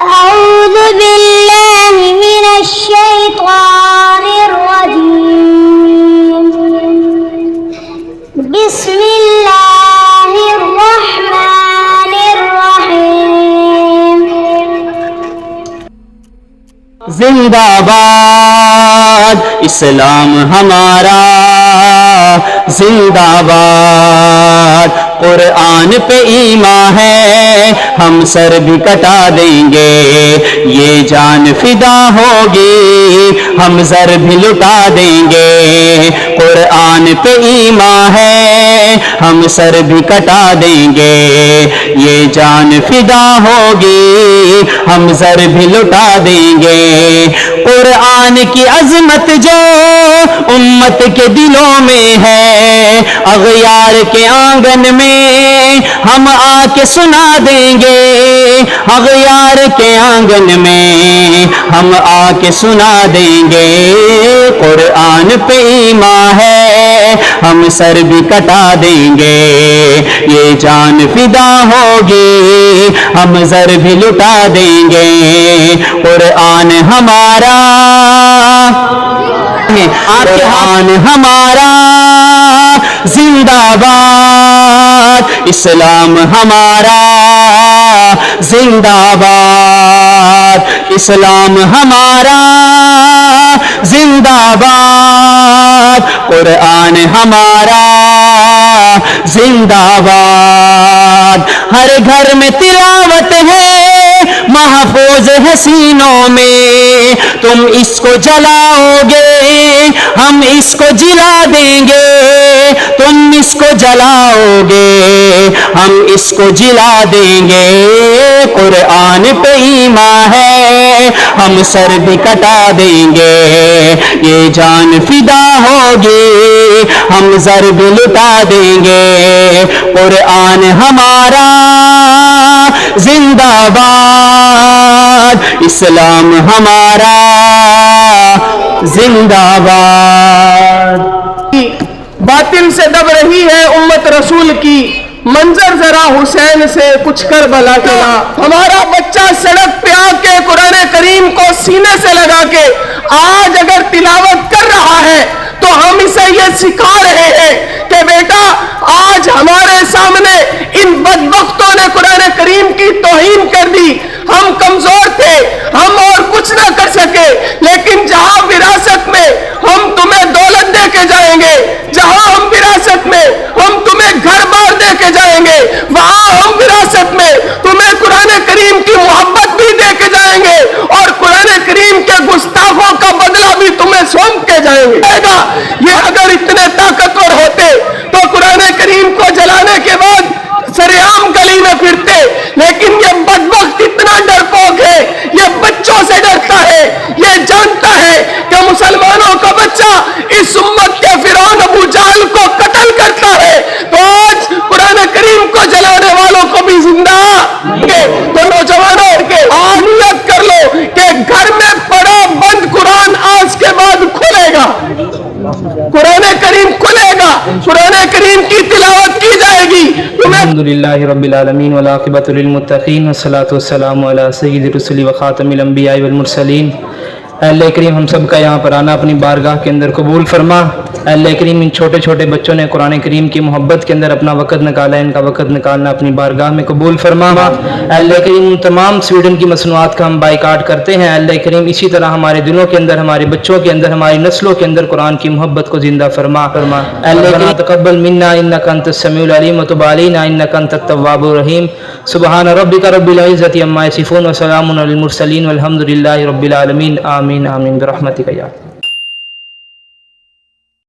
أعوذ بالله من الشيطان الرجيم. بسم الله الرحمن الرحيم. زندہ باد اسلام ہمارا، زندہ باد قرآن پہ ایمان ہے، ہم سر بھی کٹا دیں گے، یہ جان فدا ہوگی، ہم سر بھی لٹا دیں گے، قرآن پہ ایمان ہے، ہم سر بھی کٹا دیں گے، یہ جان فدا ہوگی، ہم سر بھی لٹا دیں گے۔ قرآن کی عظمت جو امت کے دلوں میں ہے، اغیار کے آنگن میں ہم آ کے سنا دیں گے، اغیار کے آنگن میں ہم آ کے سنا دیں گے، قرآن پہ ایمان ہے، ہم سر بھی کٹا دیں گے، یہ جان فدا ہوگی، ہم سر بھی لٹا دیں گے، قرآن ہمارا، قرآن ہمارا زندہ باد، اسلام ہمارا زندہ باد، اسلام ہمارا زندہ باد، قرآن ہمارا زندہ باد۔ ہر گھر میں تلاوت ہے، محفوظ ہے سینوں میں، تم اس کو جلاؤ گے ہم اس کو جلا دیں گے، تم اس کو جلاؤ گے ہم اس کو جلا دیں گے، قرآن پہ ایمان ہے، ہم سر بھی کٹا دیں گے، یہ جان فدا ہوگی، ہم سر بھی لٹا دیں گے، قرآن ہمارا زندہ باد، اسلام ہمارا زندہ باد۔ باطن سے دب رہی ہے امت رسول کی، منظر ذرا حسین سے کچھ کربلا کے لا، ہمارا بچہ سڑک پہ آ کے قرآن کریم کو سینے سے لگا کے آج اگر تلاوت کر رہا ہے تو ہم اسے یہ سکھا رہے ہیں کہ بیٹا آج ہمارے سامنے ان بدبختوں نے قرآن کریم کی توہین کر دی، ہم کمزور تھے، ہم اور کچھ نہ کر سکے، لیکن جہاں وراثت میں ہم تمہیں دولت دے کے جائیں گے، جہاں ہم وراثت میں ہم تمہیں گھر بار دے کے جائیں گے، وہاں ہم وراثت میں تمہیں قرآن کریم کی محبت بھی دے کے جائیں گے، اور قرآن کریم کے گستاخوں کا بدلہ بھی تمہیں سونپ کے جائیں گے۔ یہ اگر اتنے طاقتور ہوتے تو قرآن کریم کو جلانے کے بعد سریعام گلی میں پھرتے، لیکن یہ بدبخت اتنا ڈرپوک ہے، یہ بچوں سے ڈرتا ہے، یہ جانتا ہے کہ مسلمانوں کا بچہ اس امت کے فرعون ابو جہل کو قتل کرتا ہے، تو آج قرآن کریم کو جلانے والوں کو بھی زندہ تو نوجوانوں کے نیت کر لو کہ گھر میں پڑا بند قرآن آج کے بعد کھلے گا، قرآن کریم کھلے گا، قرآن کریم کی تلاوت کی جائے گی۔ الحمدللہ رب العالمین والعاقبۃ للمتقین والصلاۃ والسلام علی سید الرسل وخاتم الانبیاء والمرسلین۔ اے اللہ کریم ہم سب کا یہاں پر آنا اپنی بارگاہ کے اندر قبول فرما۔ اے اللہ کریم ان چھوٹے چھوٹے بچوں نے قرآن کریم کی محبت کے اندر اپنا وقت نکالا ہے، ان کا وقت نکالنا اپنی بارگاہ میں قبول فرما۔ اے اللہ کریم ان تمام سویڈن کی مصنوعات کا ہم بائیکاٹ کرتے ہیں۔ اے اللہ کریم اسی طرح ہمارے دلوں کے اندر، ہمارے بچوں کے اندر، ہماری نسلوں کے اندر قرآن کی محبت کو زندہ فرما۔ اے اللہ کریم تقبل منا انک انت السمیع العلیم وتب علینا انک انت التواب الرحیم۔ سبحان ربک رب العزۃ عما یصفون وسلام علی المرسلین والحمد للہ رب العالمین۔ آمین آمین برحمتک یا